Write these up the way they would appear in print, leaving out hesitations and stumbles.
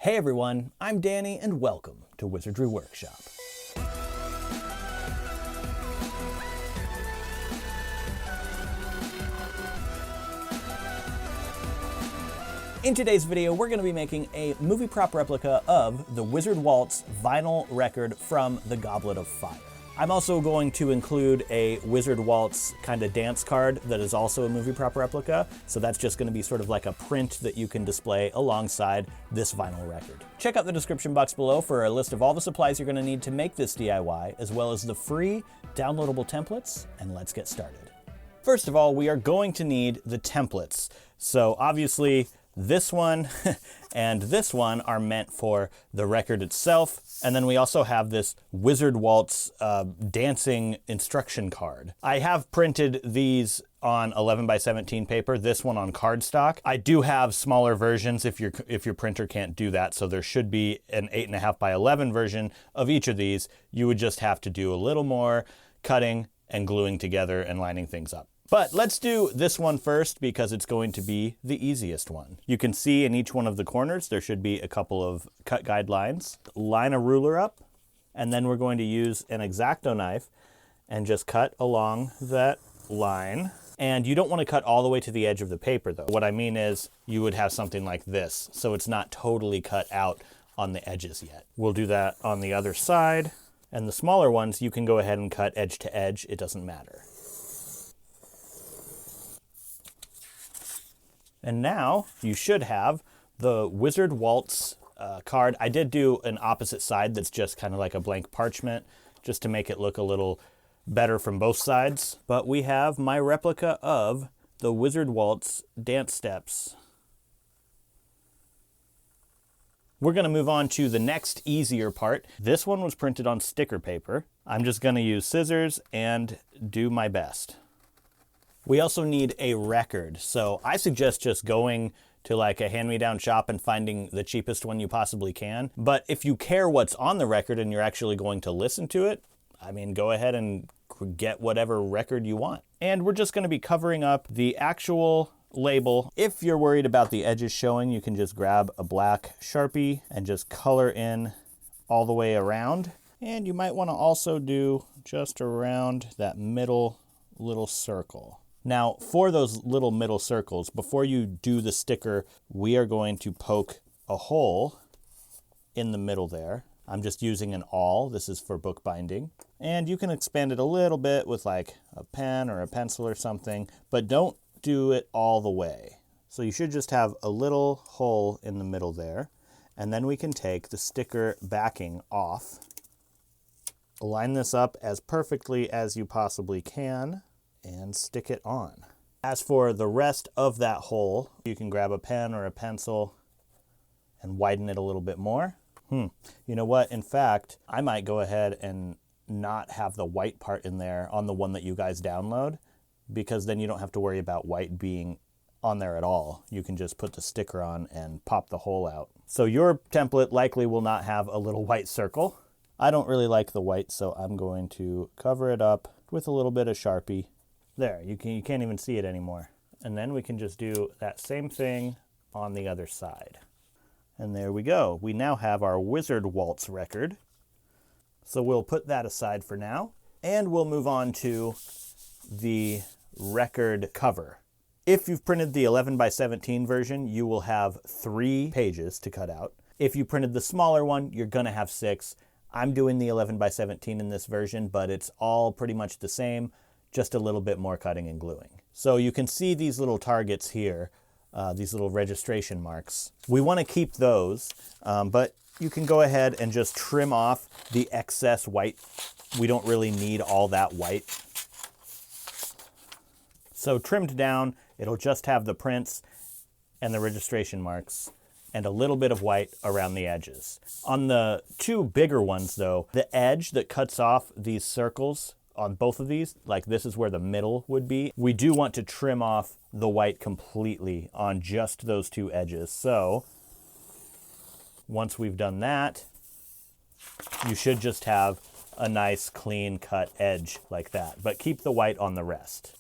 Hey everyone, I'm Danny and welcome to Wizardry Workshop. In today's video, we're going to be making a movie prop replica of the Wizard Waltz vinyl record from the Goblet of Fire. I'm also going to include a Wizard Waltz kind of dance card that is also a movie prop replica, so that's just going to be sort of like a print that you can display alongside this vinyl record. Check out the description box below for a list of all the supplies you're going to need to make this DIY, as well as the free downloadable templates, and let's get started. First of all, we are going to need the templates. So obviously, this one and this one are meant for the record itself. And then we also have this Wizard Waltz dancing instruction card. I have printed these on 11 by 17 paper, this one on cardstock. I do have smaller versions if your printer can't do that. So there should be an 8.5 by 11 version of each of these. You would just have to do a little more cutting and gluing together and lining things up. But let's do this one first because it's going to be the easiest one. You can see in each one of the corners there should be a couple of cut guide lines. Line a ruler up, and then we're going to use an X-Acto knife and just cut along that line. And you don't want to cut all the way to the edge of the paper though. What I mean is you would have something like this, so it's not totally cut out on the edges yet. We'll do that on the other side. And the smaller ones, you can go ahead and cut edge to edge, it doesn't matter. And now you should have the Wizard Waltz card. I did do an opposite side that's just kind of like a blank parchment, just to make it look a little better from both sides. But we have my replica of the Wizard Waltz dance steps. We're going to move on to the next easier part. This one was printed on sticker paper. I'm just going to use scissors and do my best. We also need a record, so I suggest just going to like a hand-me-down shop and finding the cheapest one you possibly can. But if you care what's on the record and you're actually going to listen to it, I mean, go ahead and get whatever record you want. And we're just going to be covering up the actual label. If you're worried about the edges showing, you can just grab a black Sharpie and just color in all the way around. And you might want to also do just around that middle little circle. Now, for those little middle circles, before you do the sticker, we are going to poke a hole in the middle there. I'm just using an awl. This is for bookbinding. And you can expand it a little bit with like a pen or a pencil or something, but don't do it all the way. So you should just have a little hole in the middle there. And then we can take the sticker backing off. Line this up as perfectly as you possibly can and stick it on. As for the rest of that hole, you can grab a pen or a pencil and widen it a little bit more. You know what? In fact, I might go ahead and not have the white part in there on the one that you guys download, because then you don't have to worry about white being on there at all. You can just put the sticker on and pop the hole out. So your template likely will not have a little white circle. I don't really like the white, so I'm going to cover it up with a little bit of Sharpie. There, you can't even see it anymore. And then we can just do that same thing on the other side. And there we go. We now have our Wizard Waltz record. So we'll put that aside for now. And we'll move on to the record cover. If you've printed the 11 by 17 version, you will have 3 pages to cut out. If you printed the smaller one, you're gonna have 6. I'm doing the 11 by 17 in this version, but it's all pretty much the same, just a little bit more cutting and gluing. So you can see these little targets here, these little registration marks. We want to keep those, but you can go ahead and just trim off the excess white. We don't really need all that white. So trimmed down, it'll just have the prints and the registration marks and a little bit of white around the edges. On the 2 bigger ones though, the edge that cuts off these circles on both of these, like this is where the middle would be, we do want to trim off the white completely on just those 2 edges. So once we've done that, you should just have a nice clean cut edge like that, but keep the white on the rest.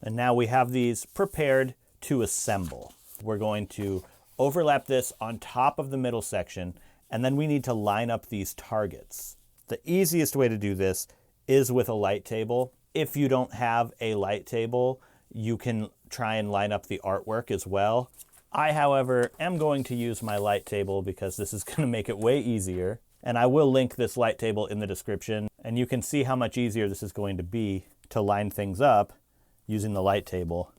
And now we have these prepared to assemble. We're going to overlap this on top of the middle section, and then we need to line up these targets. The easiest way to do this is with a light table. If you don't have a light table, you can try and line up the artwork as well. I, however, am going to use my light table because this is going to make it way easier. And I will link this light table in the description, and you can see how much easier this is going to be to line things up using the light table.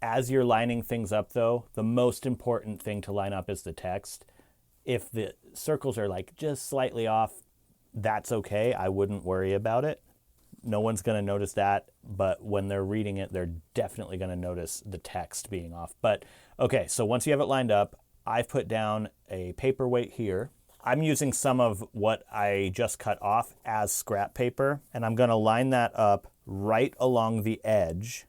As you're lining things up though, the most important thing to line up is the text. If the circles are like just slightly off, that's okay. I wouldn't worry about it. No one's going to notice that, but when they're reading it, they're definitely going to notice the text being off. But okay, so once you have it lined up, I've put down a paperweight here. I'm using some of what I just cut off as scrap paper, and I'm going to line that up right along the edge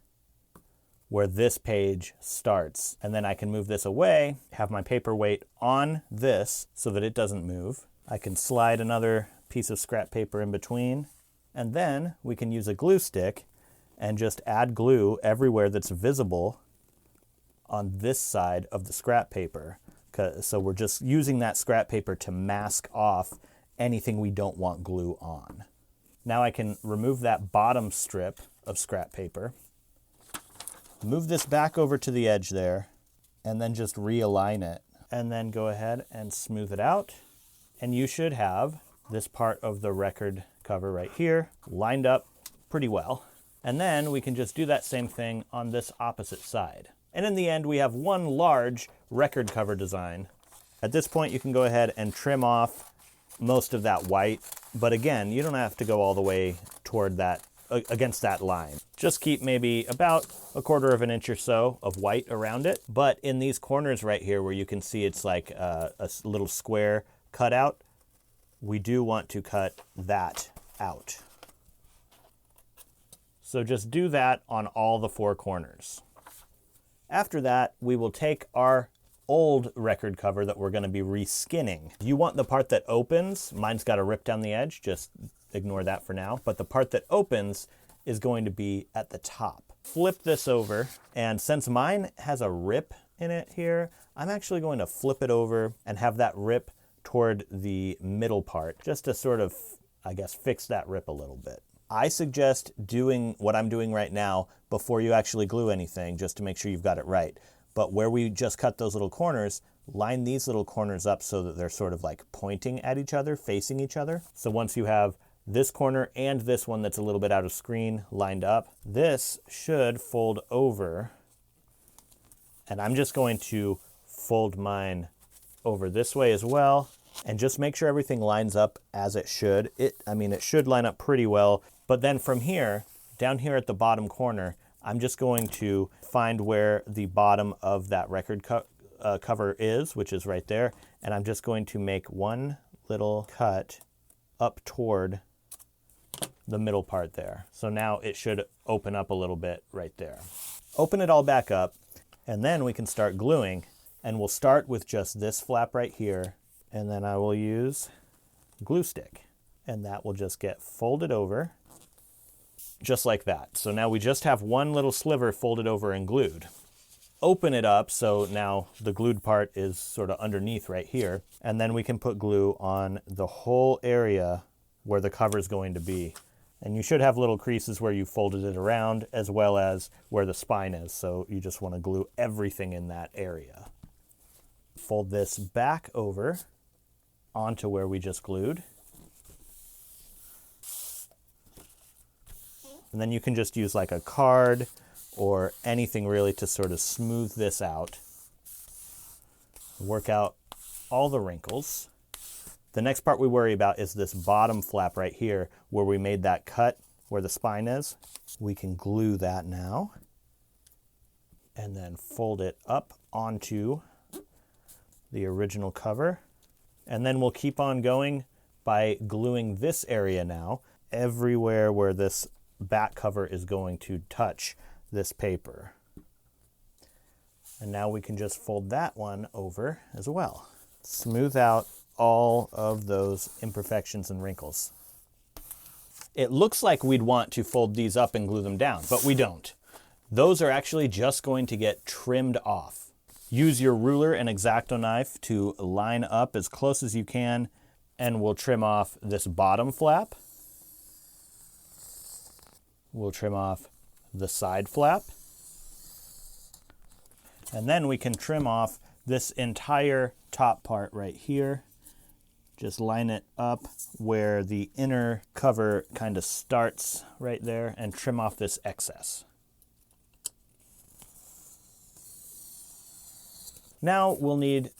where this page starts. And then I can move this away, have my paperweight on this so that it doesn't move. I can slide another piece of scrap paper in between, and then we can use a glue stick and just add glue everywhere that's visible on this side of the scrap paper. So we're just using that scrap paper to mask off anything we don't want glue on. Now I can remove that bottom strip of scrap paper, move this back over to the edge there, and then just realign it. And then go ahead and smooth it out. And you should have this part of the record cover right here lined up pretty well. And then we can just do that same thing on this opposite side. And in the end, we have one large record cover design. At this point, you can go ahead and trim off most of that white. But again, you don't have to go all the way toward that, against that line. Just keep maybe about 1/4 of an inch or so of white around it. But in these corners right here where you can see it's like a little square cutout, we do want to cut that out. So just do that on all the 4 corners. After that, we will take our old record cover that we're going to be reskinning. You want the part that opens. Mine's got a rip down the edge. Just ignore that for now. But the part that opens is going to be at the top. Flip this over. And since mine has a rip in it here, I'm actually going to flip it over and have that rip toward the middle part, just to sort of, I guess, fix that rip a little bit. I suggest doing what I'm doing right now before you actually glue anything, just to make sure you've got it right. But where we just cut those little corners, line these little corners up so that they're sort of like pointing at each other, facing each other. So once you have this corner and this one that's a little bit out of screen lined up, this should fold over. And I'm just going to fold mine over this way as well, and just make sure everything lines up as it should. It should line up pretty well. But then from here, down here at the bottom corner, I'm just going to find where the bottom of that record cover is, which is right there. And I'm just going to make one little cut up toward the middle part there. So now it should open up a little bit right there. Open it all back up, and then we can start gluing. And we'll start with just this flap right here. And then I will use glue stick. And that will just get folded over. Just like that. So now we just have one little sliver folded over and glued. Open it up so now the glued part is sort of underneath right here. And then we can put glue on the whole area where the cover is going to be. And you should have little creases where you folded it around as well as where the spine is. So you just want to glue everything in that area. Fold this back over onto where we just glued. And then you can just use like a card or anything really to sort of smooth this out. Work out all the wrinkles. The next part we worry about is this bottom flap right here where we made that cut where the spine is. We can glue that now and then fold it up onto the original cover. And then we'll keep on going by gluing this area now everywhere where this back cover is going to touch this paper. And now we can just fold that one over as well. Smooth out all of those imperfections and wrinkles. It looks like we'd want to fold these up and glue them down, but we don't. Those are actually just going to get trimmed off. Use your ruler and X-Acto knife to line up as close as you can, and we'll trim off this bottom flap. We'll trim off the side flap. And then we can trim off this entire top part right here. Just line it up where the inner cover kind of starts right there and trim off this excess. Now we'll need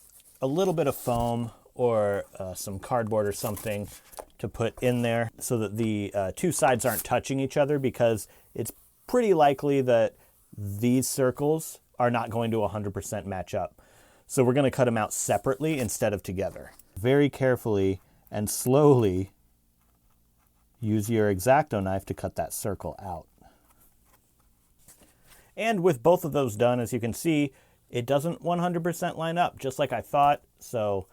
a little bit of foam or some cardboard or something to put in there so that the two sides aren't touching each other, because it's pretty likely that these circles are not going to 100% match up. So we're going to cut them out separately instead of together. Very carefully and slowly use your X-Acto knife to cut that circle out. And with both of those done, as you can see, it doesn't 100% line up, just like I thought, so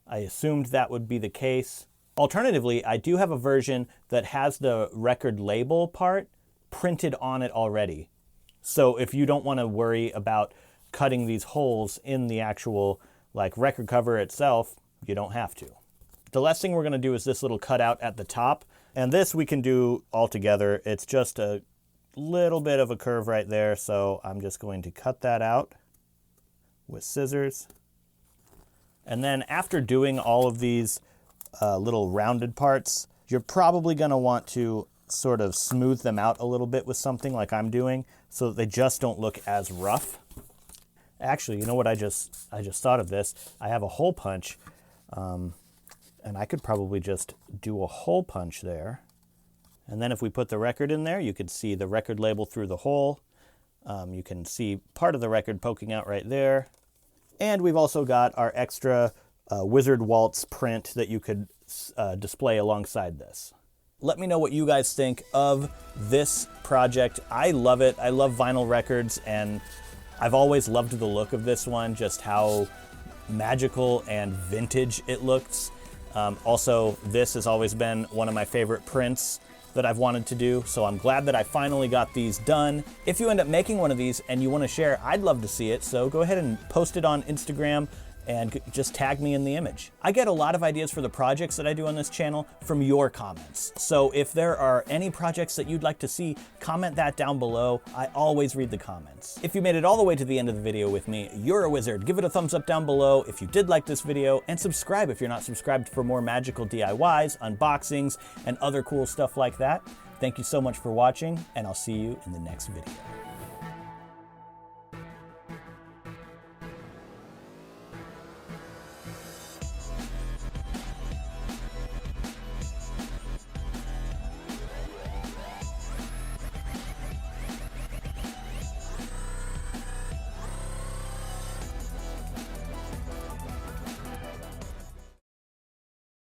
I assumed that would be the case. Alternatively, I do have a version that has the record label part printed on it already. So if you don't want to worry about cutting these holes in the actual record cover itself, you don't have to. The last thing we're going to do is this little cutout at the top, and this we can do all together. It's just a little bit of a curve right there, so I'm just going to cut that out with scissors. And then after doing all of these little rounded parts, you're probably going to want to sort of smooth them out a little bit with something like I'm doing, so that they just don't look as rough. Actually, you know what, I just thought of this. I have a hole punch, and I could probably just do a hole punch there. And then if we put the record in there, you could see the record label through the hole. You can see part of the record poking out right there. And we've also got our extra Wizard Waltz print that you could display alongside this. Let me know what you guys think of this project. I love it. I love vinyl records, and I've always loved the look of this one, just how magical and vintage it looks. Also, this has always been one of my favorite prints that I've wanted to do, so I'm glad that I finally got these done. If you end up making one of these and you want to share, I'd love to see it, so go ahead and post it on Instagram and just tag me in the image. I get a lot of ideas for the projects that I do on this channel from your comments. So if there are any projects that you'd like to see, comment that down below. I always read the comments. If you made it all the way to the end of the video with me, you're a wizard. Give it a thumbs up down below if you did like this video, and subscribe if you're not subscribed for more magical DIYs, unboxings, and other cool stuff like that. Thank you so much for watching, and I'll see you in the next video.